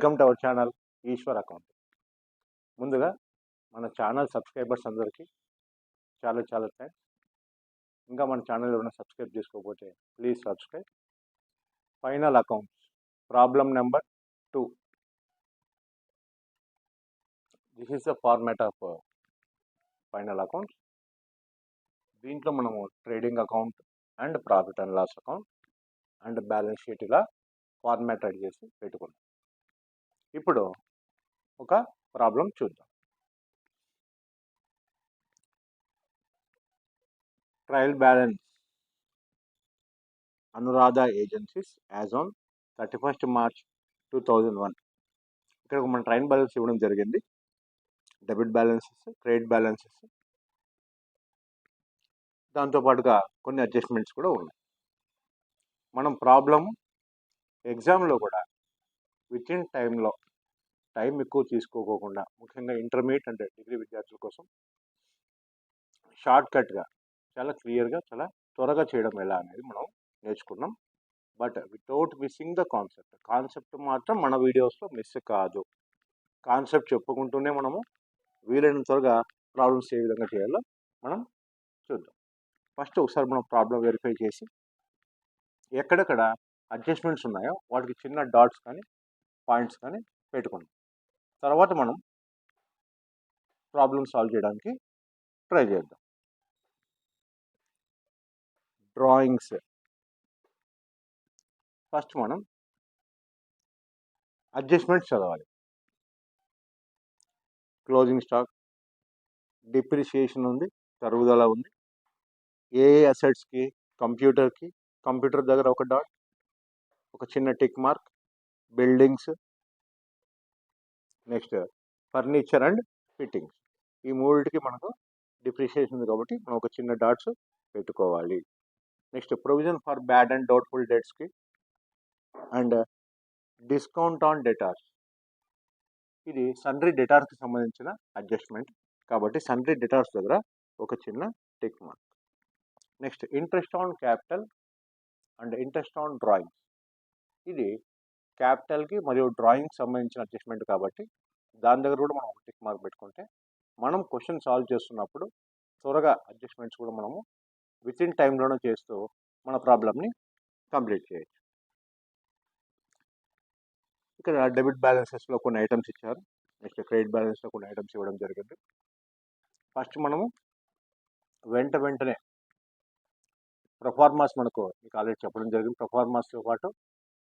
Welcome to our channel Eshwar account. ముందుగా మన channel subscribers అందరికీ చాలా చాలా థ్యాంక్స్. ఇంకా మన ఛానల్ ఎవరైనా సబ్స్క్రైబ్ చేసుకోకపోతే please subscribe. Final accounts problem number 2. This is the format of final accounts. దీంట్లో మనము trading account and profit and loss account and balance sheet ఇలా ఫార్మాట్ రెడీ చేసి పెట్టుకున్నాం. ఇప్పుడు ఒక ప్రాబ్లం చూద్దాం. Trial balance Anuradha Agencies as on 31st March 2001. ఇక్కడ మన ట్రయల్ బ్యాలెన్స్ ఇవ్వడం జరిగింది. డెబిట్ బ్యాలెన్సెస్, క్రెడిట్ బ్యాలెన్సెస్, దాంతోపాటుగా కొన్ని అడ్జస్ట్మెంట్స్ కూడా ఉన్నాయి. మనం ప్రాబ్లం ఎగ్జామ్లో కూడా విత్ ఇన్ టైంలో టైం ఎక్కువ తీసుకోకుండా, ముఖ్యంగా ఇంటర్మీడియట్ అంటే డిగ్రీ విద్యార్థుల కోసం షార్ట్ కట్గా చాలా క్లియర్గా చాలా త్వరగా చేయడం ఎలా అనేది మనం నేర్చుకున్నాం. But without missing the concept మాత్రం మన వీడియోస్లో మిస్ కాదు. కాన్సెప్ట్ చెప్పుకుంటూనే మనము వీలైన త్వరగా ప్రాబ్లమ్స్ ఏ విధంగా చేయాలో మనం చూద్దాం. ఫస్ట్ ఒకసారి మనం ప్రాబ్లం వెరిఫై చేసి ఎక్కడెక్కడ అడ్జస్ట్మెంట్స్ ఉన్నాయో వాటికి చిన్న డాట్స్ కానీ పాయింట్స్ కానీ పెట్టుకున్నాం. తర్వాత మనం ప్రాబ్లమ్ సాల్వ్ చేయడానికి ట్రై చేద్దాం. డ్రాయింగ్స్ ఫస్ట్ మనం అడ్జస్ట్మెంట్స్ చదవాలి. క్లోజింగ్ స్టాక్, డిప్రిషియేషన్ ఉంది, తరుగుదల ఉంది, ఏ అసెట్స్కి, కంప్యూటర్ దగ్గర ఒక డాట్, ఒక చిన్న tick mark, buildings, next furniture and fittings. ఈ మూడింటికి మనకు డిప్రిషియేషన్ ఉంది కాబట్టి మనం ఒక చిన్న డాట్స్ పెట్టుకోవాలి. Next provision for bad and doubtful డెట్స్కి అండ్ డిస్కౌంట్ ఆన్ డెటార్స్. ఇది సన్రీ డెటార్స్కి సంబంధించిన అడ్జస్ట్మెంట్ కాబట్టి సన్రీ డెటార్స్ దగ్గర ఒక చిన్న tick mark. Next interest on capital and interest on drawings. ఇది క్యాపిటల్కి మరియు డ్రాయింగ్కి సంబంధించిన అడ్జస్ట్మెంట్ కాబట్టి దాని దగ్గర కూడా మనం ఒక టిక్ మార్క్ పెట్టుకుంటే మనం క్వశ్చన్ సాల్వ్ చేస్తున్నప్పుడు త్వరగా అడ్జస్ట్మెంట్స్ కూడా మనము విత్ ఇన్ టైంలోనే చేస్తూ మన ప్రాబ్లమ్ని కంప్లీట్ చేయొచ్చు. ఇక్కడ డెబిట్ బ్యాలెన్సెస్లో కొన్ని ఐటమ్స్ ఇచ్చారు. నెక్స్ట్ క్రెడిట్ బ్యాలెన్స్లో కొన్ని ఐటమ్స్ ఇవ్వడం జరిగింది. ఫస్ట్ మనము వెంటనే ప్రొఫార్మాస్ మనకు మీకు ఆల్రెడీ చెప్పడం జరిగింది. ప్రొఫార్మాస్తో పాటు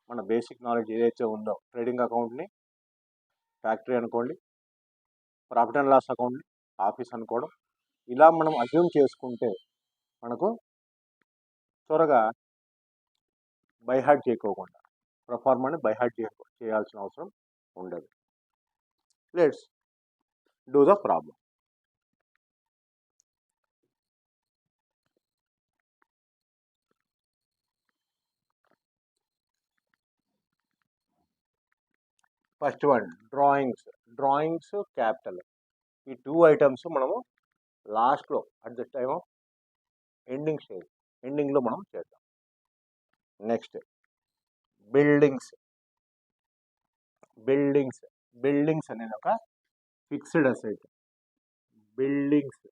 మన బేసిక్ నాలెడ్జ్ ఏదైతే ఉందో ట్రేడింగ్ అకౌంట్ని ఫ్యాక్టరీ అనుకోండి, ప్రాఫిట్ అండ్ లాస్ అకౌంట్ని ఆఫీస్ అనుకోవడం, ఇలా మనం అజ్యూమ్ చేసుకుంటే మనకు త్వరగా బైహార్ట్ చేయకోకుండా ప్రొఫార్మాని బైహార్ట్ చేయాల్సిన అవసరం ఉండదు. Let's do the problem. First one drawings capital. ఈ 2 ఐటమ్స్ మనము లాస్ట్లో అట్ ద టైమ్ ఆఫ్ ఎండింగ్లో మనం చేద్దాం. నెక్స్ట్ బిల్డింగ్స్ అనేది ఒక ఫిక్స్డ్ అసెట్. బిల్డింగ్స్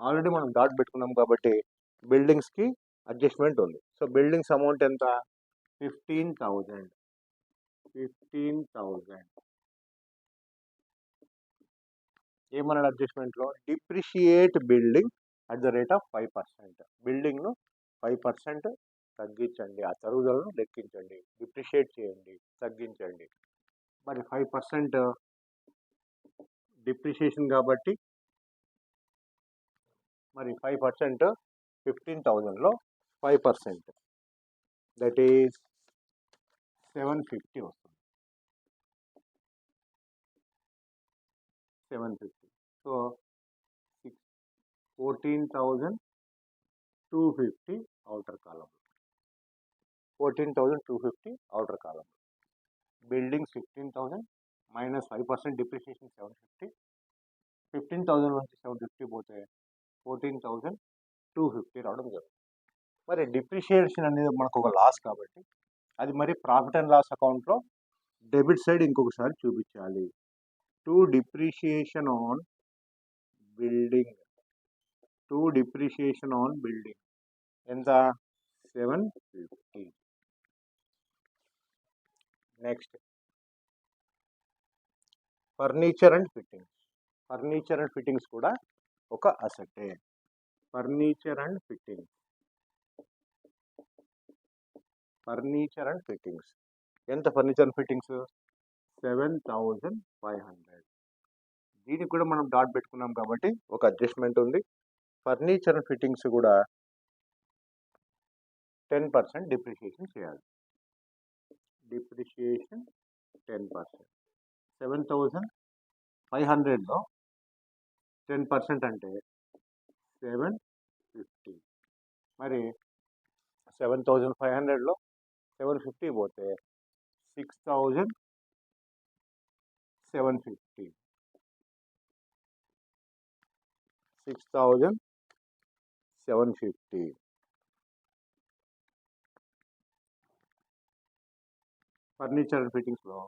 ఆల్రెడీ మనం డాట్ పెట్టుకున్నాం కాబట్టి బిల్డింగ్స్కి అడ్జస్ట్మెంట్ ఉంది. సో బిల్డింగ్స్ అమౌంట్ ఎంత? 15,000. ఏమన్నాడు అడ్జస్ట్మెంట్లో? Depreciate building at the rate of 5%. బిల్డింగ్ను 5% తగ్గించండి, ఆ తరుగుదలను లెక్కించండి, డిప్రిషియేట్ చేయండి, తగ్గించండి. మరి 5% డిప్రిషియేషన్ కాబట్టి మరి 5% 15,000లో 5% దట్ ఈస్ 750 వస్తుంది. 750. So 14,250 outer column. 14,250 outer column. Buildings 15,000 minus 5% depreciation 750. 15,000 నుంచి 750 పోతే 14,250 రావడం జరుగుతుంది. మరి డిప్రిషియేషన్ అనేది మనకు ఒక లాస్ కాబట్టి అది మరి ప్రాఫిట్ అండ్ లాస్ అకౌంట్లో డెబిట్ సైడ్ ఇంకొకసారి చూపించాలి. టు డిప్రిషియేషన్ ఆన్ బిల్డింగ్ ఎంత 750. నెక్స్ట్ ఫర్నిచర్ అండ్ ఫిట్టింగ్స్ కూడా ఒక అసెటే. ఫర్నిచర్ అండ్ ఫిట్టింగ్స్ ఎంత? Furniture and fittings 7,500. దీనికి కూడా మనం డాట్ పెట్టుకున్నాం కాబట్టి ఒక అడ్జస్ట్మెంట్ ఉంది. ఫర్నిచర్ అండ్ ఫిట్టింగ్స్ కూడా 10% డిప్రిషియేషన్ చేయాలి. డిప్రిషియేషన్ 10%. 7,500లో 10% అంటే 750. మరి 7,500లో 750 పోతే 6,750. 6,750. ఫర్నిచర్ అండ్ ఫిట్టింగ్స్లో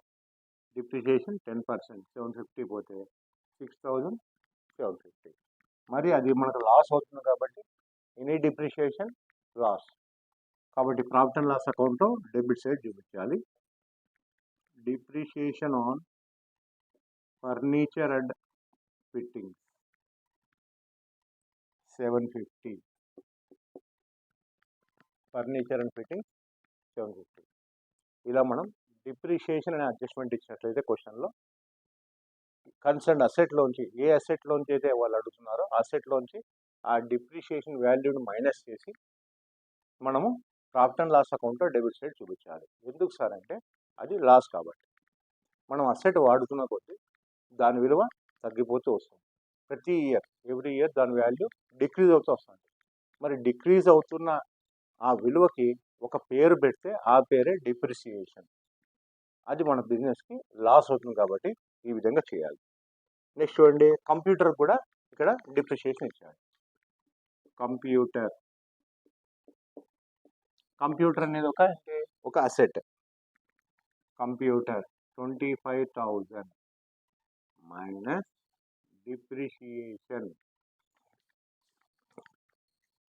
డిప్రిషియేషన్ 10%, 750 పోతే 6,750. మరి అది మనకు లాస్ అవుతుంది కాబట్టి ఎనీ డిప్రిషియేషన్ లాస్ కాబట్టి ప్రాఫిట్ అండ్ లాస్ అకౌంట్లో డెబిట్ సైడ్ చూపించాలి. Depreciation on furniture and fittings 750. Furniture and fittings 750. ఇలా మనం డిప్రిషియేషన్ అనే అడ్జస్ట్మెంట్ ఇచ్చినట్లయితే క్వశ్చన్లో కన్సర్న్ అసెట్లోంచి ఏ అసెట్లోంచి అయితే వాళ్ళు అడుగుతున్నారో అసెట్లోంచి ఆ డిప్రిషియేషన్ వాల్యూని మైనస్ చేసి మనము ప్రాఫిట్ అండ్ లాస్ అకౌంట్లో డెబిట్ సైడ్ చూపించాలి. ఎందుకు సార్ అంటే అది లాస్ కాబట్టి. మనం అసెట్ వాడుతున్న కొద్దీ దాని విలువ తగ్గిపోతూ వస్తుంది. ప్రతి ఎవ్రీ ఇయర్ దాని వాల్యూ డిక్రీజ్ అవుతూ వస్తుంది. మరి డిక్రీజ్ అవుతున్న ఆ విలువకి ఒక పేరు పెడితే ఆ పేరే డిప్రిసియేషన్. అది మన బిజినెస్కి లాస్ అవుతుంది కాబట్టి ఈ విధంగా చేయాలి. నెక్స్ట్ చూడండి, కంప్యూటర్ కూడా ఇక్కడ డిప్రిసియేషన్ ఇచ్చాడు. కంప్యూటర్ అనేది ఒక asset. Computer 25,000 minus depreciation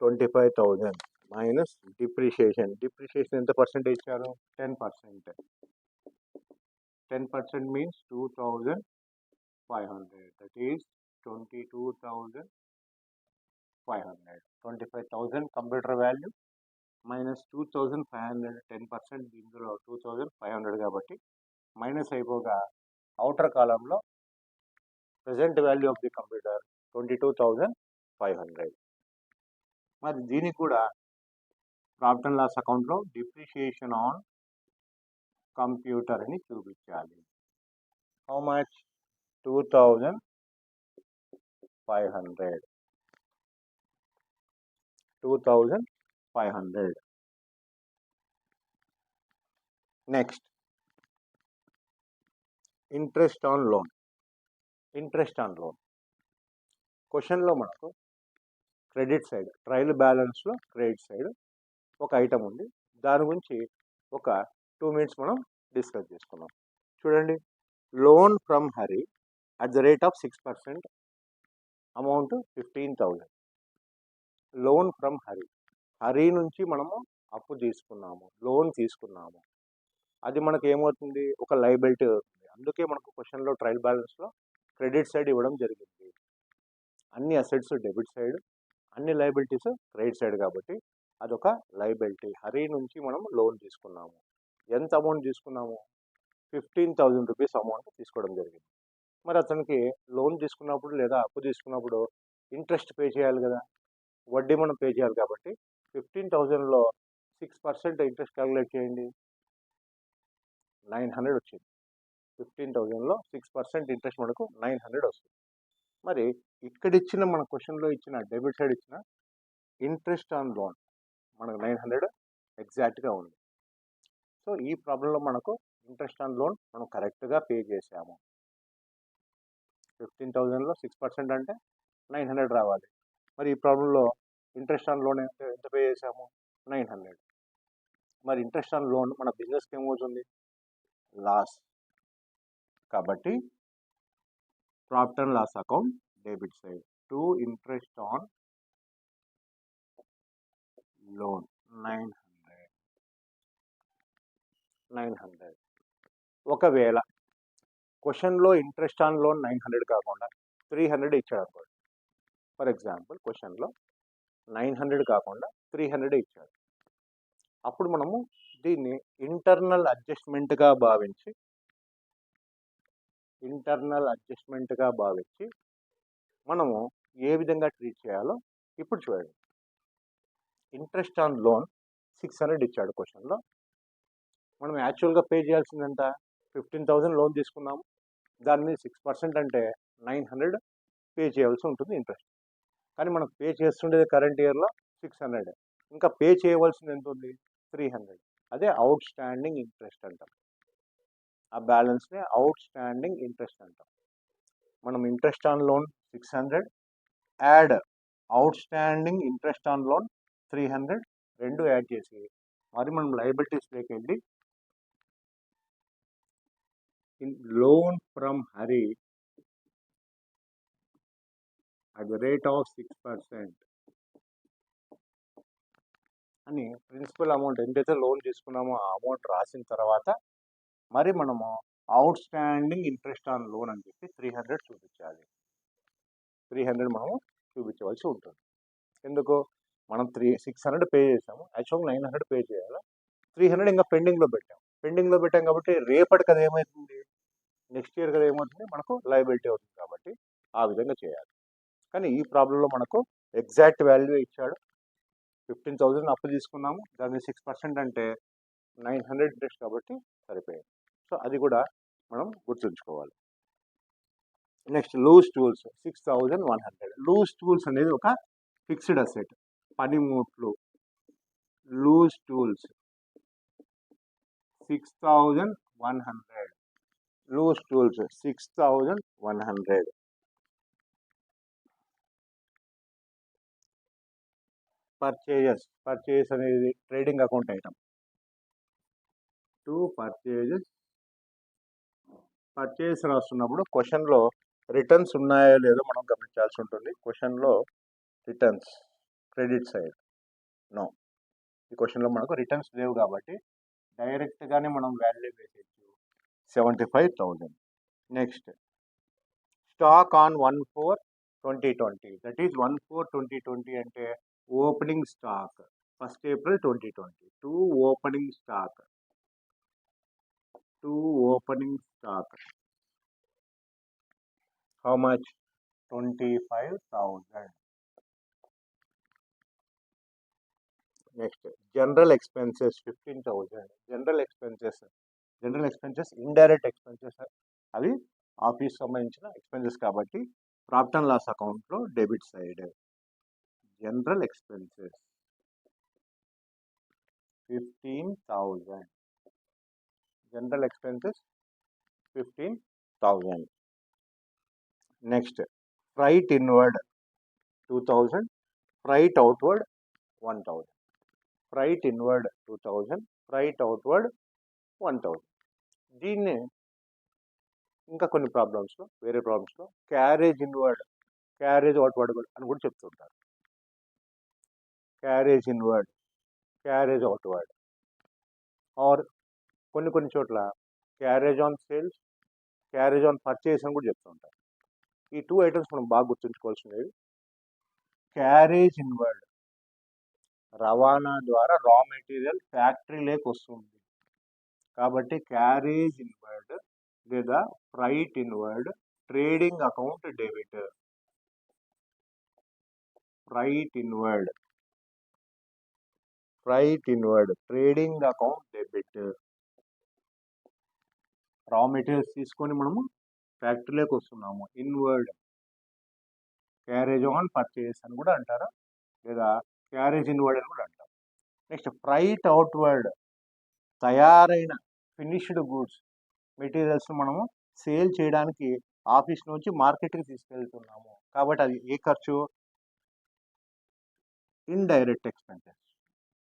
25,000 minus depreciation ఎంత పర్సెంటేజ్ ఇచ్చారు? 10%. 10% means 2,500. That is 22,500. 25,000 computer value minus 2,500. 10% ఇందులో 2,500 కాబట్టి మైనస్ అయిపోగా అవుటర్ కాలంలో present value of the computer 22,500. మరి దీనికి కూడా ప్రాఫిట్ అండ్ లాస్ అకౌంట్లో డిప్రిషియేషన్ ఆన్ కంప్యూటర్ అని చూపించాలి. How much? 2,500. 2,500. Next interest on loan. క్వశ్చన్లో మనకు క్రెడిట్ సైడ్ ట్రయల్ బ్యాలెన్స్లో క్రెడిట్ సైడ్ ఒక ఐటమ్ ఉంది. దాని గురించి ఒక 2 minutes మనం డిస్కస్ చేసుకున్నాం. చూడండి, loan from Hari at the rate of 6%, amount 15,000. Loan from Hari నుంచి మనము అప్పు తీసుకున్నాము, లోన్ తీసుకున్నాము. అది మనకు ఏమవుతుంది? ఒక లయబిలిటీ అవుతుంది. అందుకే మనకు క్వశ్చన్లో ట్రయల్ బ్యాలెన్స్లో క్రెడిట్ సైడ్ ఇవ్వడం జరిగింది. అన్ని అసెట్స్ డెబిట్ సైడ్, అన్ని లయబిలిటీస్ క్రెడిట్ సైడ్ కాబట్టి అదొక లయబిలిటీ. హరి నుంచి మనం లోన్ తీసుకున్నాము. ఎంత అమౌంట్ తీసుకున్నాము? 15,000 రూపీస్ అమౌంట్ తీసుకోవడం జరిగింది. మరి అతనికి లోన్ తీసుకున్నప్పుడు లేదా అప్పు తీసుకున్నప్పుడు ఇంట్రెస్ట్ పే చేయాలి కదా, వడ్డీ మనం పే చేయాలి కాబట్టి 15,000లో 6% ఇంట్రెస్ట్ క్యాలిక్యులేట్ చేయండి. 900 వచ్చింది. 15,000లో 6% ఇంట్రెస్ట్ మనకు 900 వస్తుంది. మరి ఇక్కడ ఇచ్చిన మన క్వశ్చన్లో ఇచ్చిన డెబిట్ సైడ్ ఇచ్చిన ఇంట్రెస్ట్ ఆన్ లోన్ మనకు 900 ఎగ్జాక్ట్గా ఉంది. సో ఈ ప్రాబ్లంలో మనకు ఇంట్రెస్ట్ ఆన్ లోన్ మనం కరెక్ట్గా పే చేసాము. 15,000లో 6% అంటే 900 రావాలి. మరి ఈ ప్రాబ్లంలో ఇంట్రెస్ట్ ఆన్ లోన్ ఎంత పే చేసాము? 900. మరి ఇంట్రెస్ట్ ఆన్ లోన్ మన బిజినెస్కి ఏమవుతుంది? లాస్. కాబట్టి profit and loss account debit side to interest on loan 900. ఒకవేళ క్వశ్చన్లో ఇంట్రెస్ట్ ఆన్ లోన్ 900 కాకుండా 300 ఇచ్చాడు అనుకోండి. ఫర్ ఎగ్జాంపుల్ క్వశ్చన్లో 900 కాకుండా 300 ఇచ్చాడు. అప్పుడు మనము దీన్ని ఇంటర్నల్ అడ్జస్ట్మెంట్గా భావించి మనము ఏ విధంగా ట్రీట్ చేయాలో ఇప్పుడు చూడండి. ఇంట్రెస్ట్ ఆన్ లోన్ 600 ఇచ్చాడు క్వశ్చన్లో. మనం యాక్చువల్గా పే చేయాల్సిందంత 15,000 లోన్ తీసుకున్నాము. దాని మీద 6% అంటే 900 పే చేయాల్సి ఉంటుంది ఇంట్రెస్ట్. కానీ మనం పే చేస్తుండేది కరెంట్ ఇయర్లో 600. ఇంకా పే చేయవలసింది ఎంత ఉంది? 300. అదే అవుట్ స్టాండింగ్ ఇంట్రెస్ట్ అంటాం. ఆ బ్యాలెన్స్ని అవుట్ స్టాండింగ్ ఇంట్రెస్ట్ అంటాం. మనం interest on loan 600 add out standing interest on loan 300 రెండు యాడ్ చేసి మరి మనం లయబిలిటీస్లోకి వెళ్ళి loan from Hari at the rate of 6% అని ప్రిన్సిపల్ అమౌంట్ ఎంతైతే లోన్ తీసుకున్నామో ఆ అమౌంట్ రాసిన తర్వాత మరి మనము out standing interest on loan అని చెప్పి 300 చూపించాలి. 300 మనము చూపించవలసి ఉంటుంది. ఎందుకు? మనం 600 పే చేసాము, యాక్చువల్గా 900 పే చేయాలి. 300 ఇంకా పెండింగ్లో పెట్టాం కాబట్టి రేపటి కదా ఏమవుతుంది? నెక్స్ట్ ఇయర్ కదా ఏమవుతుంది? మనకు లయబిలిటీ అవుతుంది. కాబట్టి ఆ విధంగా చేయాలి. కానీ ఈ ప్రాబ్లంలో మనకు ఎగ్జాక్ట్ వాల్యూ ఇచ్చాడు. 15,000 అప్పు తీసుకున్నాము, దాని 6% అంటే 900 ఇంట్రెస్ట్ కాబట్టి సరిపోయింది. సో అది కూడా మనం గుర్తుంచుకోవాలి. Next loose tools 6,100. Loose tools అనేది ఒక ఫిక్స్డ్ అసెట్. పనిముట్లు loose tools 6,100. Loose tools 6,100. Purchases అనేది trading account item. To purchase రాస్తున్నప్పుడు క్వశ్చన్లో రిటర్న్స్ ఉన్నాయో లేదో మనం గమనించాల్సి ఉంటుంది. క్వశ్చన్లో రిటర్న్స్ క్రెడిట్ సైడ్ నో. ఈ క్వశ్చన్లో మనకు రిటర్న్స్ లేవు కాబట్టి డైరెక్ట్గానే మనం వాల్యూ వేసేయచ్చు 75,000. Next stock on 1/4/2020. That is 1/4/2020 అంటే opening stock 1st April 2020. To opening stock how much? 25,000. Next general expenses 15,000. General expenses indirect expenses, అవి ఆఫీస్ సంబంధించిన ఎక్స్పెన్సెస్ కాబట్టి ప్రాఫిట్ అండ్ లాస్ అకౌంట్లో debit side general expenses 15,000. General expenses 15,000. Next freight inward 2,000. Freight outward 1,000. Freight inward 2,000. Freight outward 1,000. దీన్ని ఇంకా కొన్ని వేరే ప్రాబ్లమ్స్లో carriage inward, carriage outward అని కూడా చెప్తుంటారు. Carriage inward, carriage outward, or కొన్ని చోట్ల carriage on sales, carriage on purchase అని కూడా చెప్తుంటారు. ఈ 2 ఐటమ్స్ మనం బాగా గుర్తుంచుకోవాల్సినవి. క్యారేజ్ ఇన్వర్డ్ రవాణా ద్వారా రా మెటీరియల్ ఫ్యాక్టరీలోకి వస్తుంది కాబట్టి క్యారేజ్ ఇన్వర్డ్ లేదా freight inward trading account debit. Freight inward trading account debit. Raw materials తీసుకొని మనము ఫ్యాక్టరీలోకి వస్తున్నాము. ఇన్వర్డ్ క్యారేజ్ ఆన్ పర్చేస్ అని కూడా అంటారు, లేదా క్యారేజ్ ఇన్వర్డ్ అని కూడా అంటారు. నెక్స్ట్ ఫ్రైట్ అవుట్వర్డ్ తయారైన ఫినిష్డ్ గూడ్స్ మెటీరియల్స్ మనము సేల్ చేయడానికి ఆఫీస్ నుంచి మార్కెట్కి తీసుకెళ్తున్నాము కాబట్టి అది ఏ ఖర్చు? Indirect expenses.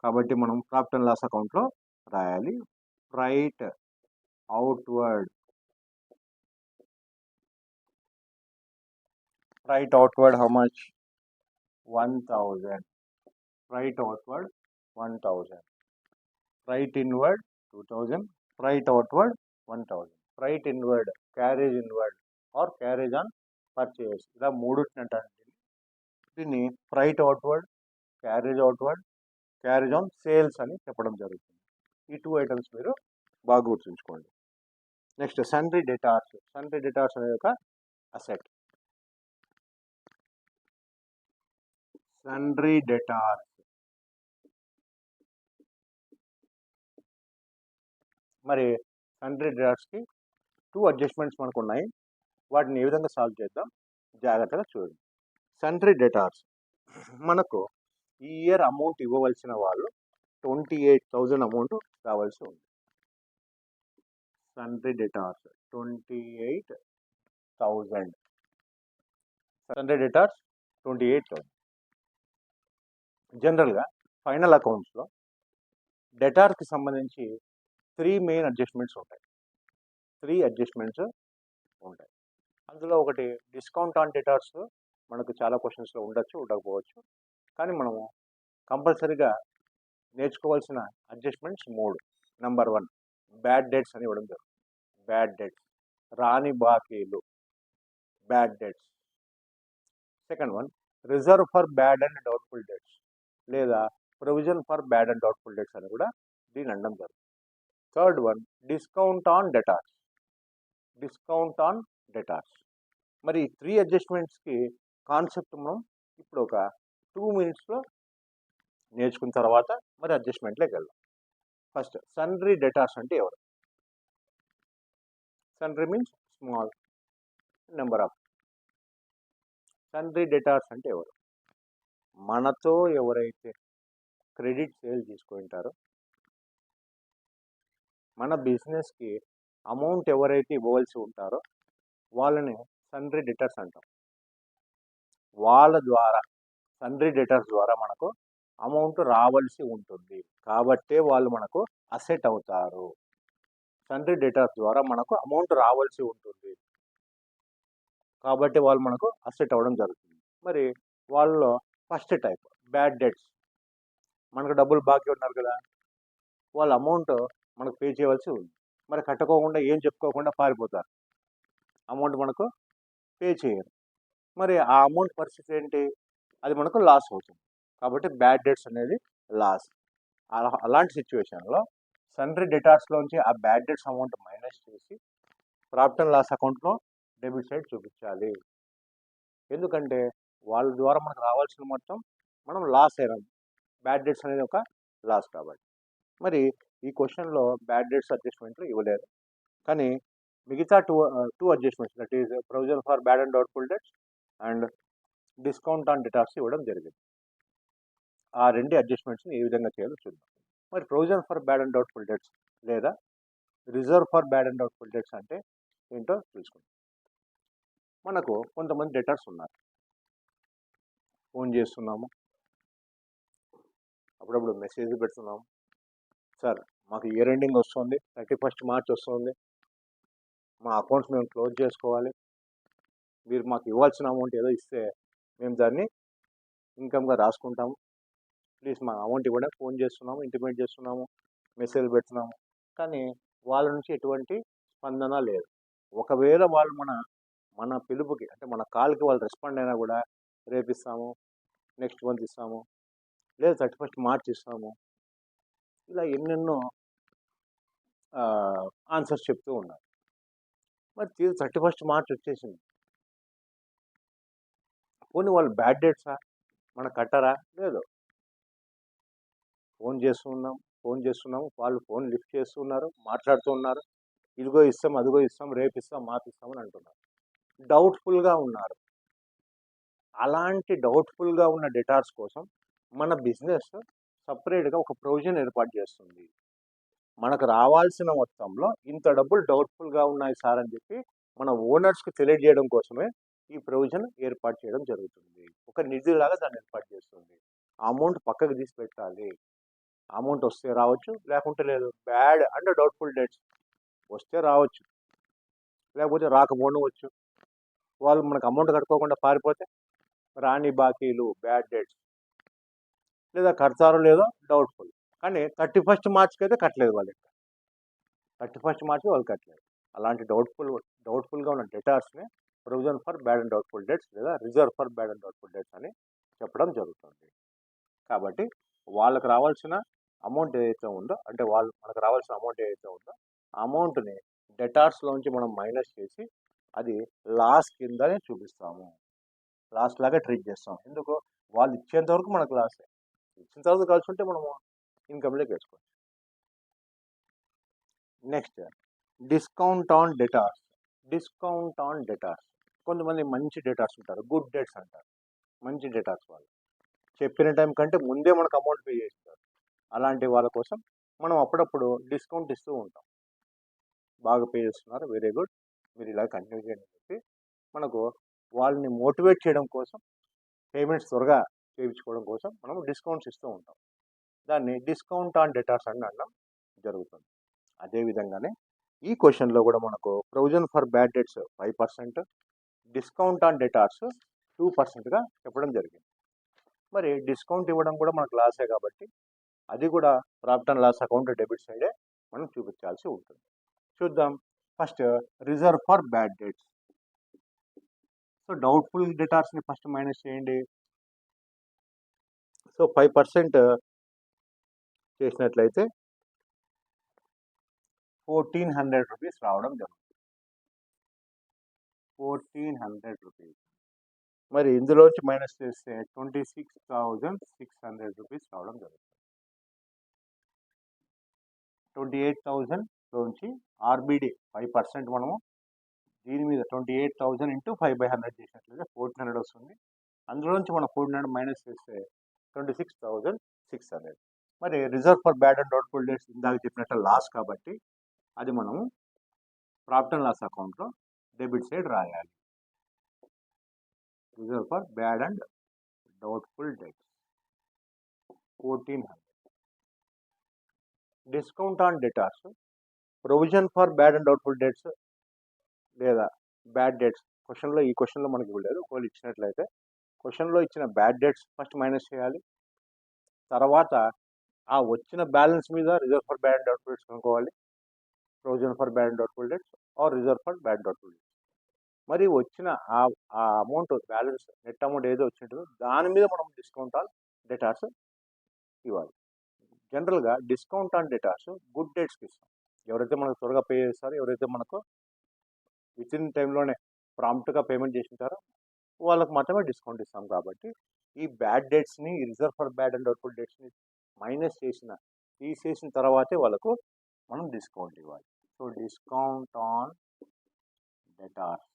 కాబట్టి మనం ప్రాఫిట్ అండ్ లాస్ అకౌంట్లో రాయాలి. Freight outward, freight outward how much? 1000. Freight outward 1000. Freight inward 2000. Freight outward 1000. Freight inward, carriage inward or carriage on purchase, ఇలా మూడుంటే దీన్ని freight outward, carriage outward, carriage on sales అని చెప్పడం జరుగుతుంది. ఈ 2 ఐటమ్స్ మీరు బాగా గుర్తుంచుకోండి. Next సన్రీ debtors. సన్రీ డెటార్స్ అనేది ఒక అసెట్. సన్రీ డెటార్స్, మరి సన్రీ డెటార్స్కి 2 అడ్జస్ట్మెంట్స్ మనకు ఉన్నాయి. వాటిని ఏ విధంగా సాల్వ్ చేద్దాం జాగ్రత్తగా చూడండి. సన్రీ డెటార్స్, మనకు ఈ ఇయర్ అమౌంట్ ఇవ్వవలసిన వాళ్ళు 28,000 అమౌంట్ రావాల్సి ఉంది. సన్రీ డెటార్స్ 28,000. సన్రీ డెటార్స్ 28,000. జనరల్గా ఫైనల్ అకౌంట్స్లో డెటార్కి సంబంధించి 3 మెయిన్ అడ్జస్ట్మెంట్స్ ఉంటాయి. 3 అడ్జస్ట్మెంట్స్ ఉంటాయి. అందులో ఒకటి డిస్కౌంట్ ఆన్ డెటార్స్. మనకు చాలా క్వశ్చన్స్లో ఉండొచ్చు, ఉండకపోవచ్చు. కానీ మనము కంపల్సరీగా నేర్చుకోవాల్సిన అడ్జస్ట్మెంట్స్ 3. నెంబర్ 1 బ్యాడ్ డెట్స్ అని ఇవ్వడం జరుగుతుంది. బ్యాడ్ డెట్స్, రాని బాకీలు, bad debts. Second one reserve for bad and doubtful debts, లేదా provision for bad and doubtful debts అని కూడా దీని అనడం జరుగుతుంది. Third one discount on debtors. Discount on debtors. మరి 3 అడ్జస్ట్మెంట్స్కి కాన్సెప్ట్ మనం ఇప్పుడు ఒక 2 minutesలో నేర్చుకున్న తర్వాత మరి అడ్జస్ట్మెంట్లోకి వెళ్దాం. ఫస్ట్ సన్రీ డెటార్స్ అంటే ఎవరు? Sundry means small number of. Sundry debtors అంటే ఎవరు? మనతో ఎవరైతే క్రెడిట్ సేల్ తీసుకుంటారో, మన బిజినెస్కి అమౌంట్ ఎవరైతే ఇవ్వవలసి ఉంటారో వాళ్ళని సన్రీ డెటార్స్ అంటాం. వాళ్ళ ద్వారా, సన్రీ డెటార్స్ ద్వారా మనకు అమౌంట్ రావాల్సి ఉంటుంది కాబట్టే వాళ్ళు మనకు అసెట్ అవుతారు. సన్రీ డెటార్స్ ద్వారా మనకు అమౌంట్ రావాల్సి ఉంటుంది కాబట్టి వాళ్ళు మనకు అసెట్ అవ్వడం జరుగుతుంది. మరి వాళ్ళలో ఫస్ట్ టైప్ బ్యాడ్ డెట్స్. మనకు డబ్బులు బాకీ ఉన్నారు కదా, వాళ్ళ అమౌంట్ మనకు పే చేయవలసి ఉంది. మరి కట్టుకోకుండా ఏం చెప్పుకోకుండా పారిపోతారు, అమౌంట్ మనకు పే చేయరు. మరి ఆ అమౌంట్ పరిస్థితి ఏంటి? అది మనకు లాస్ అవుతుంది. కాబట్టి బ్యాడ్ డెట్స్ అనేది లాస్. అలాంటి సిచ్యువేషన్లో సన్రీ డెటార్స్లోంచి ఆ బ్యాడ్ డెట్స్ అమౌంట్ మైనస్ చేసి ప్రాఫిట్ అండ్ లాస్ అకౌంట్లో డెబిట్ సైడ్ చూపించాలి. ఎందుకంటే వాళ్ళ ద్వారా మనకు రావాల్సిన మొత్తం మనం లాస్ అయినాం. బ్యాడ్ డెట్స్ అనేది ఒక లాస్ కాబట్టి. మరి ఈ క్వశ్చన్లో బ్యాడ్ డెట్స్ అడ్జస్ట్మెంట్లు ఇవ్వలేరు, కానీ మిగతా two adjustments, that is provision for bad and doubtful debts and discount on debtors ఇవ్వడం జరిగింది. ఆ 2 అడ్జస్ట్మెంట్స్ని ఏ విధంగా చేయాలో చూద్దాం. మరి provision for bad and doubtful debts లేదా reserve for bad and doubtful debts అంటే ఏంటో చూసుకుందాం. మనకు కొంతమంది డెటార్స్ ఉన్నారు. ఫోన్ చేస్తున్నాము, అప్పుడప్పుడు మెసేజ్ పెడుతున్నాము, సార్ మాకు ఇయర్ ఎండింగ్ వస్తుంది, 31st March వస్తుంది, మా అకౌంట్స్ మేము క్లోజ్ చేసుకోవాలి, మీరు మాకు ఇవ్వాల్సిన అమౌంట్ ఏదో ఇస్తే మేము దాన్ని ఇన్కమ్గా రాసుకుంటాము, ప్లీజ్ మా అమౌంట్ ఇవ్వడానికి ఫోన్ చేస్తున్నాము, ఇంటిమేట్ చేస్తున్నాము, మెసేజ్ పెడుతున్నాము, కానీ వాళ్ళ నుంచి ఎటువంటి స్పందన లేదు. ఒకవేళ వాళ్ళు మన పిలుపుకి అంటే మన కాల్కి వాళ్ళు రెస్పాండ్ అయినా కూడా రేపు ఇస్తాము, నెక్స్ట్ మంత్ ఇస్తాము, లేదా 31st March ఇస్తాము, ఇలా ఎన్నెన్నో ఆన్సర్స్ చెప్తూ ఉన్నారు. మరి 31st March వచ్చేసింది, పోనీ వాళ్ళు బ్యాడ్ డేట్సా, మన కట్టరా? లేదు. ఫోన్ చేస్తున్నాము, వాళ్ళు ఫోన్ లిఫ్ట్ చేస్తున్నారు, మాట్లాడుతూ ఉన్నారు, ఇదిగో ఇస్తాం, అదిగో ఇస్తాం, రేపు ఇస్తాం, మాకు ఇస్తామని అంటున్నారు. డౌట్ఫుల్గా ఉన్నారు. అలాంటి డౌట్ఫుల్గా ఉన్న డెటార్స్ కోసం మన బిజినెస్ సపరేట్గా ఒక ప్రొవిజన్ ఏర్పాటు చేస్తుంది. మనకు రావాల్సిన మొత్తంలో ఇంత డబ్బులు డౌట్ఫుల్గా ఉన్నాయి సార్ అని చెప్పి మన ఓనర్స్కి తెలియజేయడం కోసమే ఈ ప్రొవిజన్ ఏర్పాటు చేయడం జరుగుతుంది. ఒక నిధిలాగా దాన్ని ఏర్పాటు చేస్తుంది. ఆ అమౌంట్ పక్కకు తీసి పెట్టాలి. అమౌంట్ వస్తే రావచ్చు, లేకుంటే లేదు. బ్యాడ్ అండ్ డౌట్ఫుల్ డెట్స్ వస్తే రావచ్చు, లేకపోతే రాకపోవచ్చు. వాళ్ళు మనకు అమౌంట్ కట్టుకోకుండా పారిపోతే రాని బాకీలు, బ్యాడ్ డెట్స్, లేదా కడతారో లేదో డౌట్ఫుల్. కానీ 31st మార్చ్కి అయితే కట్టలేదు వాళ్ళు, 31st మార్చ్కి వాళ్ళు కట్టలేదు. అలాంటి డౌట్ఫుల్గా ఉన్న డెటార్స్ని provision for bad and doubtful debts లేదా reserve for bad and doubtful debts అని చెప్పడం జరుగుతుంది. కాబట్టి వాళ్ళకి రావాల్సిన అమౌంట్ ఏదైతే ఉందో, అంటే మనకు రావాల్సిన అమౌంట్ ఏదైతే ఉందో ఆ అమౌంట్ని డెటార్స్లోంచి మనం మైనస్ చేసి అది లాస్ కిందనే చూపిస్తాము, లాస్ లాగా ట్రీట్ చేస్తాం. ఎందుకు? వాళ్ళు ఇచ్చేంత వరకు మనకు లాసే, ఇచ్చిన తర్వాత కలిసి ఉంటే మనము ఇన్కమ్లోకి వేసుకోవచ్చు. Next, discount on debtors. Discount on debtors, కొంతమంది మంచి డెటార్స్ ఉంటారు, గుడ్ డెట్స్ అంటారు. మంచి డెటార్స్ వాళ్ళు చెప్పిన టైం కంటే ముందే మనకు అమౌంట్ పే చేస్తారు. అలాంటి వాళ్ళ కోసం మనం అప్పుడప్పుడు డిస్కౌంట్ ఇస్తూ ఉంటాం. బాగా పే చేస్తున్నారు, వెరీ గుడ్, మీరు ఇలా కంటిన్యూ చేయండి అని చెప్పి మనకు వాళ్ళని మోటివేట్ చేయడం కోసం, పేమెంట్స్ త్వరగా చేయించుకోవడం కోసం మనం డిస్కౌంట్స్ ఇస్తూ ఉంటాం. దాన్ని డిస్కౌంట్ ఆన్ డెటార్స్ అని అనడం జరుగుతుంది. అదేవిధంగానే ఈ క్వశ్చన్లో కూడా మనకు provision for bad debts 5%, discount on debtors 2%గా చెప్పడం జరిగింది. మరి డిస్కౌంట్ ఇవ్వడం కూడా మనకు లాసే కాబట్టి అది కూడా profit and loss account debit సైడే మనం చూపించాల్సి ఉంటుంది. చూద్దాం. First, reserve for bad debts. So doubtful డెటార్స్ని ఫస్ట్ మైనస్ చేయండి. సో 5% చేసినట్లయితే 1400 రూపీస్ రావడం జరుగుతుంది. 1400 రూపీస్. మరి ఇందులోంచి మైనస్ చేస్తే 26,600 రూపీస్ రావడం జరుగుతుంది. 28,000లోంచి ఆర్బిడి 5% మనము దీని మీద 28,000 ఇంటూ 5/100 చేసినట్లయితే 1400 వస్తుంది. అందులోంచి మనం 1400 మైనస్ చేస్తే 26,600. మరి reserve for bad and doubtful debts ఇందాక చెప్పినట్టు లాస్ కాబట్టి అది మనము ప్రాఫిట్ అండ్ లాస్ అకౌంట్లో డెబిట్ సైడ్ రాయాలి. Reserve for bad and doubtful debts 1400. Discount on debtors, provision for bad and doubtful debts లేదా బ్యాడ్ డెట్స్. ఈ క్వశ్చన్లో మనకి ఇవ్వలేదు, ఒకవేళ ఇచ్చినట్లయితే క్వశ్చన్లో ఇచ్చిన బ్యాడ్ డెట్స్ ఫస్ట్ మైనస్ చేయాలి. తర్వాత ఆ వచ్చిన బ్యాలెన్స్ మీద reserve for bad and doubtful debts కనుక్కోవాలి. Provision for bad and doubtful debts or reserve for bad and doubtful debts. మరి వచ్చిన ఆ అమౌంట్ బ్యాలెన్స్, నెట్ అమౌంట్ ఏదో వచ్చింటుందో దాని మీద మనం డిస్కౌంట్ ఆన్ డెటార్స్ ఇవ్వాలి. జనరల్గా డిస్కౌంట్ ఆన్ డెటార్స్ గుడ్ డెట్స్కి ఇస్తాం. ఎవరైతే మనకు త్వరగా పే చేస్తారో, ఎవరైతే మనకు విత్ ఇన్ టైంలోనే ప్రాంప్ట్గా పేమెంట్ చేసింటారో వాళ్ళకు మాత్రమే డిస్కౌంట్ ఇస్తాం. కాబట్టి ఈ బ్యాడ్ డెట్స్ని, reserve for bad and doubtful డెట్స్ని మైనస్ తీసేసిన తర్వాతే వాళ్ళకు మనం డిస్కౌంట్ ఇవ్వాలి. So discount on debtors,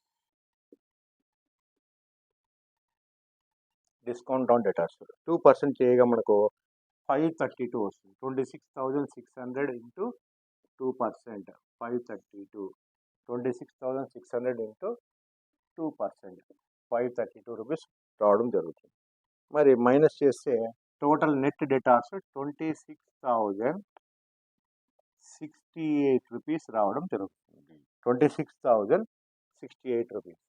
discount on debtors 2% చేయగా మనకు 532 వస్తుంది. 26,600 ఇంటూ 2%, 532. 26,600 ఇంటూ 2%, 532 రూపీస్ రావడం జరుగుతుంది. మరి మైనస్ చేస్తే టోటల్ నెట్ డెటార్స్ 26,068 రూపీస్ రావడం జరుగుతుంది. 26,068 రూపీస్.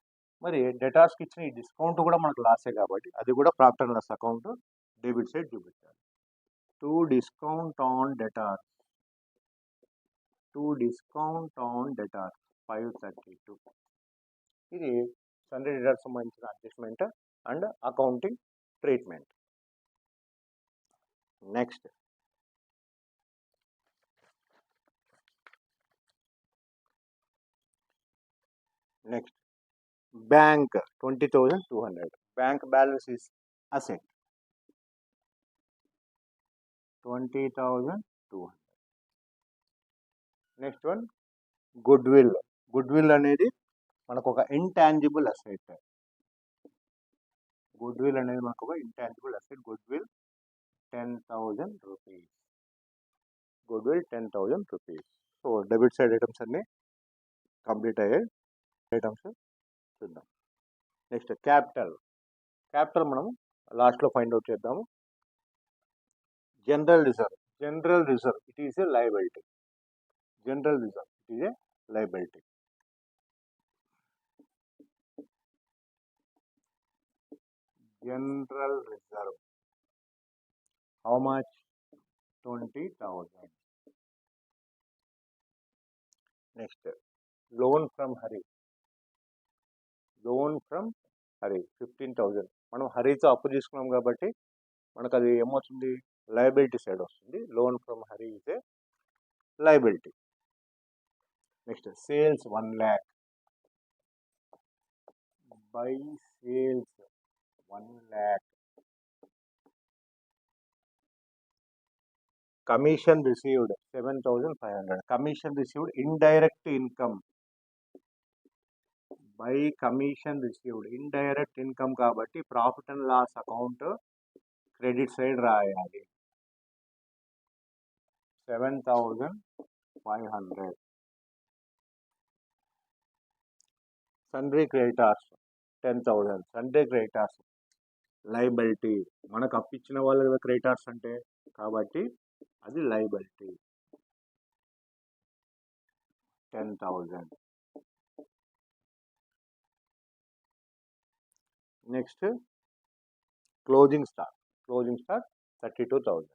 మరి డెటార్స్కి ఇచ్చిన ఈ డిస్కౌంట్ కూడా మనకు లాసే కాబట్టి అది కూడా profit and loss account debit side చూపించాలి. To discount on debtors 532. ఇది సన్రీ డెటార్స్ సంబంధించిన adjustment and accounting treatment. Next, bank 20,200. Bank balance is asset 20,200. Next one, goodwill. Goodwill అనేది మనకు ఒక ఇంటాంజిబుల్ అసెట్. గుడ్ విల్ అనేది మనకు ఒక intangible asset. Good will 10,000 rupees. Good will 10,000 rupees. So debit side items అన్నీ complete అయ్యాయి. Items చూద్దాం. Next capital. Capital మనం లాస్ట్లో ఫైండ్ అవుట్ చేద్దాము. General reserve. General reserve, it is a liability. General reserve, it is a liability. General reserve. How much? 20,000. Next, loan from Hari. Loan from Hari, 15,000. మనం హరితో అప్పు తీసుకున్నాం కాబట్టి మనకు అది ఏమవుతుంది? లయబిలిటీ సైడ్ వస్తుంది. Loan from Hari is a liability. Next, sales 1 lakh. By sales 1 lakh. Commission received 7,500. Commission received indirect income. By commission received indirect income కాబట్టి profit and loss account credit side రాయాలి. 7,500. Sundry creditors 10,000. Sundry creditors liability. మనకు అప్పిచ్చిన వాళ్ళు కదా creditors అంటే, కాబట్టి అది liability. 10,000. Next, closing stock. Closing stock 32,000.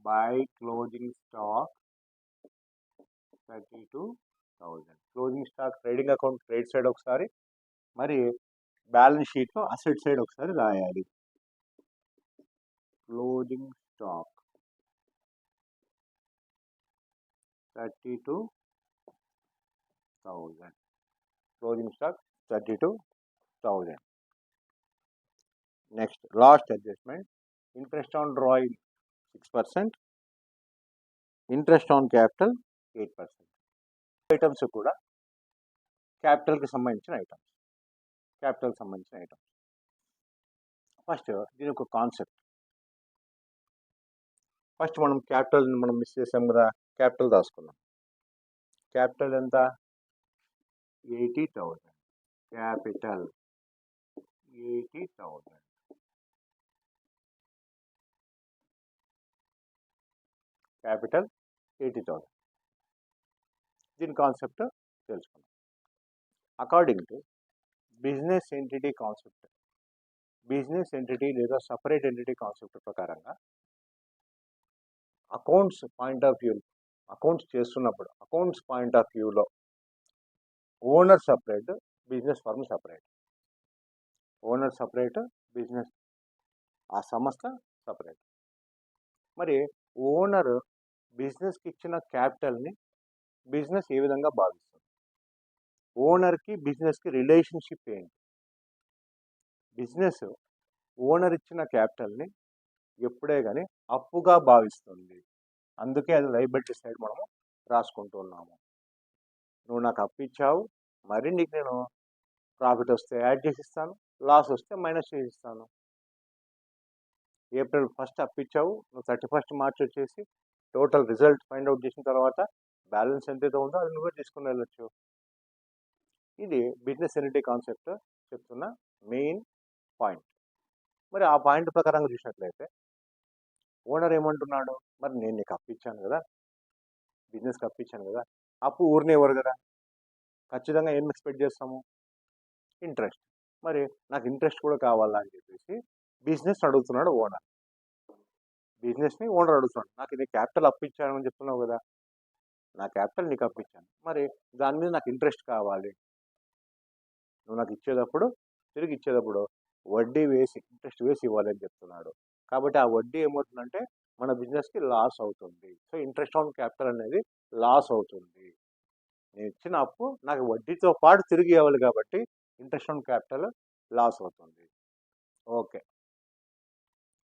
By closing stock 32,000. Closing stock trading account credit side ఒకసారి, మరి బ్యాలెన్స్ షీట్లో అసెట్ సైడ్ ఒకసారి రాయాలి. Closing stock 32,000. Closing stock 32,000. Next, last adjustment. Interest on drawing 6%, interest on capital 8%. Items కూడా క్యాపిటల్కి సంబంధించిన items. క్యాపిటల్కి సంబంధించిన ఐటమ్స్. ఫస్ట్ దీని ఒక కాన్సెప్ట్. ఫస్ట్ మనం క్యాపిటల్ మనం మిస్ చేసాం కదా, క్యాపిటల్ రాసుకున్నాం. క్యాపిటల్ ఎంత? 80,000. క్యాపిటల్ 80,000. క్యాపిటల్ 80,000. దీని కాన్సెప్ట్ తెలుసుకున్నాం. According to business entity concept, business entity లేదా సపరేట్ ఎంటిటీ కాన్సెప్ట్ ప్రకారంగా accounts point of view, accounts చేస్తున్నప్పుడు అకౌంట్స్ పాయింట్ ఆఫ్ వ్యూలో owner separate, business firm separate. Owner separate, business ఆ సంస్థ సపరేట్. మరి ఓనర్ బిజినెస్కి ఇచ్చిన క్యాపిటల్ని బిజినెస్ ఏ విధంగా భావిస్తుంది? ఓనర్కి బిజినెస్కి రిలేషన్షిప్ ఏంటి? బిజినెస్ ఓనర్ ఇచ్చిన క్యాపిటల్ని ఎప్పుడే కానీ అప్పుగా భావిస్తుంది. అందుకే అది లయబిలిటీ సైడ్ మనము రాసుకుంటూ ఉన్నాము. నువ్వు నాకు అప్పు ఇచ్చావు, మరి నీకు నేను ప్రాఫిట్ వస్తే యాడ్ చేసి ఇస్తాను, లాస్ వస్తే మైనస్ చేసి ఇస్తాను. ఏప్రిల్ 1st అప్పు ఇచ్చావు, నువ్వు 31st మార్చ్ వచ్చేసి టోటల్ రిజల్ట్ ఫైండ్ అవుట్ చేసిన తర్వాత బ్యాలెన్స్ ఎంతైతే ఉందో అది నువ్వే తీసుకుని వెళ్ళొచ్చు. ఇది బిజినెస్ ఎంటిటీ కాన్సెప్ట్ చెప్తున్న మెయిన్ పాయింట్. మరి ఆ పాయింట్ ప్రకారంగా చూసినట్లయితే ఓనర్ ఏమంటున్నాడు? మరి నేను నీకు అప్పు ఇచ్చాను కదా, బిజినెస్కి అప్పు ఇచ్చాను కదా, అప్పు ఊరినే ఇవ్వరు కదా, ఖచ్చితంగా ఏం ఎక్స్పెక్ట్ చేస్తాము? ఇంట్రెస్ట్. మరి నాకు ఇంట్రెస్ట్ కూడా కావాలా అని చెప్పేసి బిజినెస్ అడుగుతున్నాడు ఓనర్. బిజినెస్ని ఓనర్ అడుగుతున్నాడు, నాకు ఇది క్యాపిటల్ అప్పు ఇచ్చాను అని చెప్తున్నావు కదా, నా క్యాపిటల్ నీకు అప్పు ఇచ్చాను, మరి దాని మీద నాకు ఇంట్రెస్ట్ కావాలి. నువ్వు నాకు ఇచ్చేటప్పుడు, తిరిగి ఇచ్చేటప్పుడు వడ్డీ వేసి, ఇంట్రెస్ట్ వేసి ఇవ్వాలి అని చెప్తున్నాడు. కాబట్టి ఆ వడ్డీ ఏమవుతుందంటే మన బిజినెస్కి లాస్ అవుతుంది. సో ఇంట్రెస్ట్ ఆన్ క్యాపిటల్ అనేది లాస్ అవుతుంది. నేను ఇచ్చిన అప్పు నాకు వడ్డీతో పాటు తిరిగి ఇవ్వాలి కాబట్టి ఇంట్రెస్ట్ ఆన్ క్యాపిటల్ లాస్ అవుతుంది. ఓకే,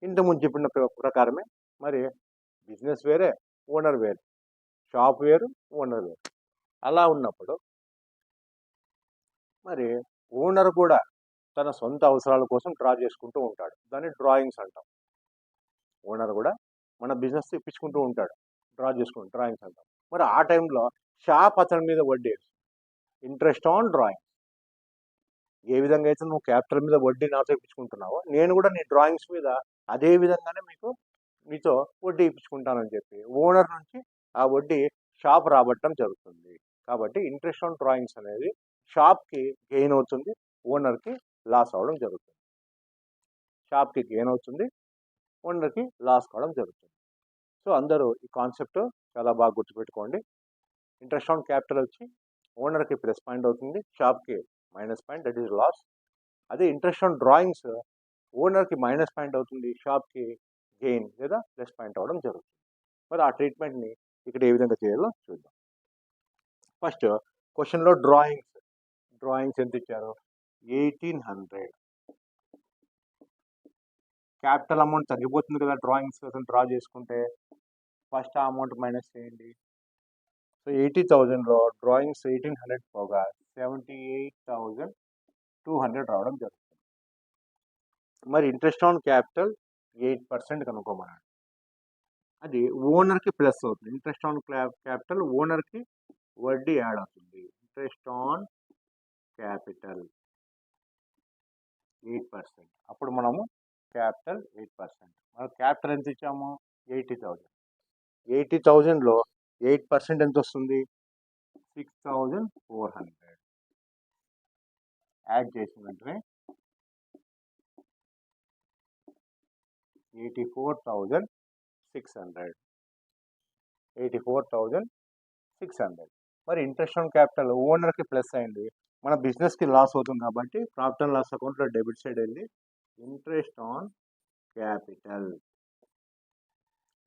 ఇంతకుముందు చెప్పిన ప్రకారమే మరి బిజినెస్ వేరే, ఓనర్ వేరే, షాప్ వేరు, ఓనర్ వేరు. అలా ఉన్నప్పుడు మరి ఓనర్ కూడా తన సొంత అవసరాల కోసం డ్రా చేసుకుంటూ ఉంటాడు. దాన్ని డ్రాయింగ్స్ అంటాం. ఓనర్ కూడా మన బిజినెస్ ఇప్పించుకుంటూ ఉంటాడు, డ్రా చేసుకుంటూ డ్రాయింగ్స్ అంటాం. మరి ఆ టైంలో షాప్ అతని మీద వడ్డీ, ఇంట్రెస్ట్ ఆన్ డ్రాయింగ్. ఏ విధంగా అయితే నువ్వు క్యాపిటల్ మీద వడ్డీ నాతో ఇప్పించుకుంటున్నావో నేను కూడా నీ డ్రాయింగ్స్ మీద అదే విధంగానే మీతో వడ్డీ ఇప్పించుకుంటానని చెప్పి ఓనర్ నుంచి ఆ వడ్డీ షాప్ రాబట్టడం జరుగుతుంది. కాబట్టి ఇంట్రెస్ట్ ఆన్ డ్రాయింగ్స్ అనేది షాప్కి గెయిన్ అవుతుంది, ఓనర్కి లాస్ అవడం జరుగుతుంది. షాప్కి గెయిన్ అవుతుంది, ఓనర్కి లాస్ కావడం జరుగుతుంది. సో అందరూ ఈ కాన్సెప్ట్ చాలా బాగా గుర్తుపెట్టుకోండి. ఇంట్రెస్ట్ ఆన్ క్యాపిటల్ వచ్చి ఓనర్కి ప్లస్ పాయింట్ అవుతుంది, షాప్కి minus point, that is loss. అదే ఇంట్రెస్ట్ ఆన్ డ్రాయింగ్స్ ఓనర్కి మైనస్ పాయింట్ అవుతుంది, షాప్కి గెయిన్ లేదా ప్లస్ పాయింట్ అవ్వడం జరుగుతుంది. మరి ఆ ట్రీట్మెంట్ని ఇక్కడ ఏ విధంగా చేయాలో చూద్దాం. ఫస్ట్ క్వశ్చన్లో డ్రాయింగ్స్ ఎంత ఇచ్చారు? 1800. క్యాపిటల్ అమౌంట్ తగ్గిపోతుంది కదా డ్రాయింగ్స్ కోసం డ్రా చేసుకుంటే. ఫస్ట్ ఆ అమౌంట్ మైనస్ చేయండి. సో 80,000లో డ్రాయింగ్స్ 1800 పోగా 78,200 రావడం జరుగుతుంది. మరి ఇంట్రెస్ట్ ఆన్ క్యాపిటల్ 8% కనుక్కోమన్నాడు. అది ఓనర్కి ప్లస్ అవుతుంది. ఇంట్రెస్ట్ ఆన్ క్యాపిటల్ ఓనర్కి వడ్డీ యాడ్ అవుతుంది. Interest on capital 8%. అప్పుడు మనము క్యాపిటల్ 8%. మనం క్యాపిటల్ ఎంత ఇచ్చాము? 80,000. 80,000లో 8% ఎంత వస్తుంది? 6,400. యాడ్ చేసిన వెంటనే 84,600. 84,600. మరి ఇంట్రెస్ట్ ఆన్ క్యాపిటల్ ఓనర్కి ప్లస్ అయింది, మన బిజినెస్కి లాస్ అవుతుంది కాబట్టి ప్రాఫిట్ అండ్ లాస్ అకౌంట్లో డెబిట్ సైడ్ వెళ్ళి ఇంట్రెస్ట్ ఆన్ క్యాపిటల్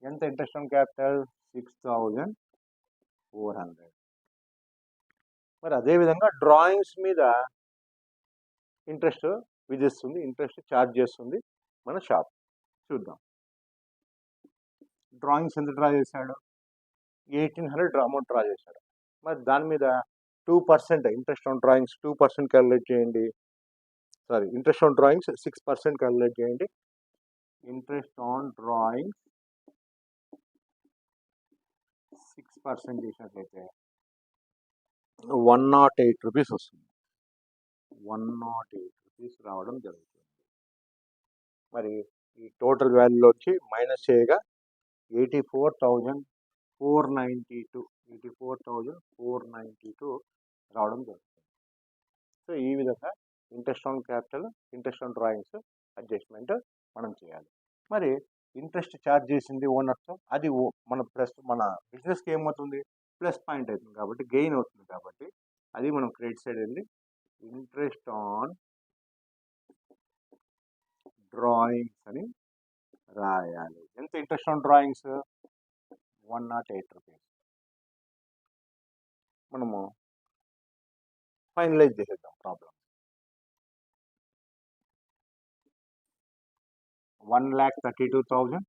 ఎంత? Interest on capital 6,400. మరి అదేవిధంగా డ్రాయింగ్స్ మీద ఇంట్రెస్ట్ విధిస్తుంది, ఇంట్రెస్ట్ ఛార్జ్ చేస్తుంది మన షాప్. చూద్దాం. డ్రాయింగ్స్ ఎంత డ్రా చేశాడు? 1800 అమౌంట్ డ్రా చేశాడు. మరి దాని మీద 2% ఇంట్రెస్ట్ ఆన్ డ్రాయింగ్స్ 2% క్యాలిక్యులేట్ చేయండి. Sorry, interest on drawings 6% calculate చేయండి. ఇంట్రెస్ట్ ఆన్ డ్రాయింగ్స్ 6% చేసినట్లయితే 108 రూపీస్ వస్తుంది. 108 రూపీస్ రావడం జరుగుతుంది. మరి ఈ టోటల్ వాల్యూలోంచి మైనస్ చేయగా 84,492 రావడం జరుగుతుంది. సో ఈ విధంగా interest on capital, interest on drawings adjustment మనం చేయాలి. మరి ఇంట్రెస్ట్ ఛార్జ్ చేసింది ఓనర్తో, అది మన బిజినెస్కి ఏమవుతుంది? ప్లస్ పాయింట్ అవుతుంది కాబట్టి, గెయిన్ అవుతుంది కాబట్టి అది మనం క్రెడిట్ సైడ్ వెళ్ళి ఇంట్రెస్ట్ ఆన్ డ్రాయింగ్స్ అని రాయాలి. ఎంత ఇంట్రెస్ట్ ఆన్ డ్రాయింగ్స్? 108 రూపీస్. మనము ఫైనలైజ్ చేసేద్దాం ప్రాబ్లం. 1,32,000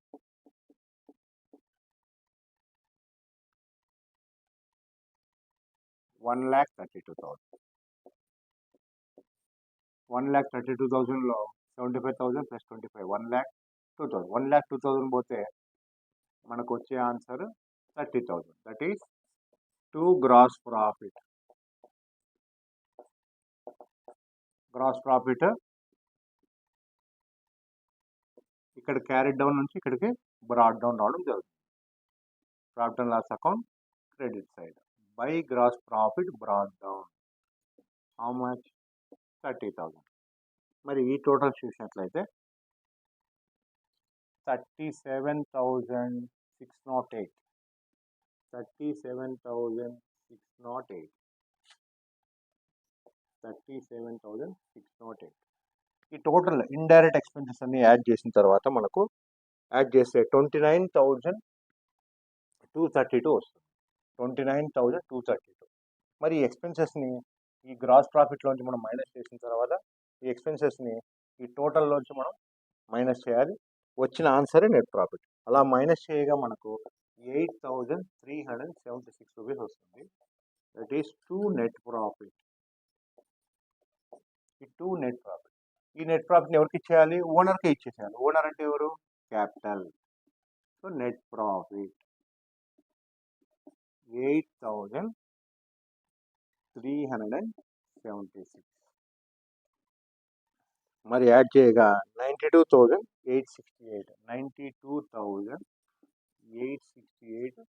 1,32,000లో 75,000 ప్లస్ 25 1,02,000. 1,02,000 పోతే మనకు వచ్చే answer 30,000. That is 2 gross profit. ఇక్కడ క్యారీ డౌన్ నుంచి ఇక్కడికి బ్రాడ్ డౌన్ రావడం జరుగుతుంది. Profit and loss account credit side by gross profit brought down. How much? 30,000. మరి ఈ టోటల్ చూసినట్లయితే 37,608. 37,608. ఈ టోటల్ ఇండైరెక్ట్ ఎక్స్పెన్సెస్ అన్ని యాడ్ చేసిన తర్వాత మనకు యాడ్ చేస్తే 29,232 వస్తుంది. 29,232. మరి ఈ ఎక్స్పెన్సెస్ని ఈ గ్రాస్ ప్రాఫిట్లోంచి మనం మైనస్ చేసిన తర్వాత ఈ ఎక్స్పెన్సెస్ని ఈ టోటల్లోంచి మనం మైనస్ చేయాలి. వచ్చిన ఆన్సరే నెట్ ప్రాఫిట్. అలా మైనస్ చేయగా మనకు 8,376 రూపీస్ వస్తుంది. That is 2 net profit. ఈ 2 నెట్ ప్రాఫిట్. ఈ నెట్ ప్రాఫిట్ని ఎవరికి ఇచ్చేయాలి? ఓనర్కే ఇచ్చేసేయాలి. ఓనర్ అంటే ఎవరు? క్యాపిటల్. So net profit 8,376. మరి యాడ్ చేయగా 92,868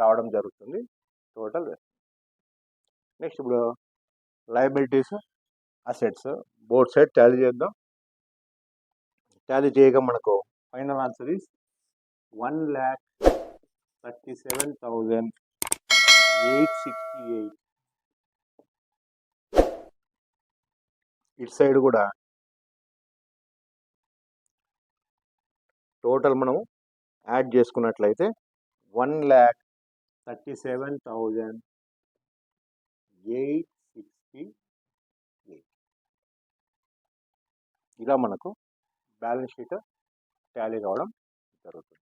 రావడం జరుగుతుంది టోటల్. నెక్స్ట్ ఇప్పుడు liabilities assets both side Tally చేద్దాం. టాలీ చేయగా మనకు ఫైనల్ ఆన్సర్ ఈస్ 1,37,868. ఇటు సైడ్ కూడా టోటల్ మనం యాడ్ చేసుకున్నట్లయితే 1,37,868. ఇలా మనకు బ్యాలెన్స్ షీట్ టాలీ కావడం జరుగుతుంది.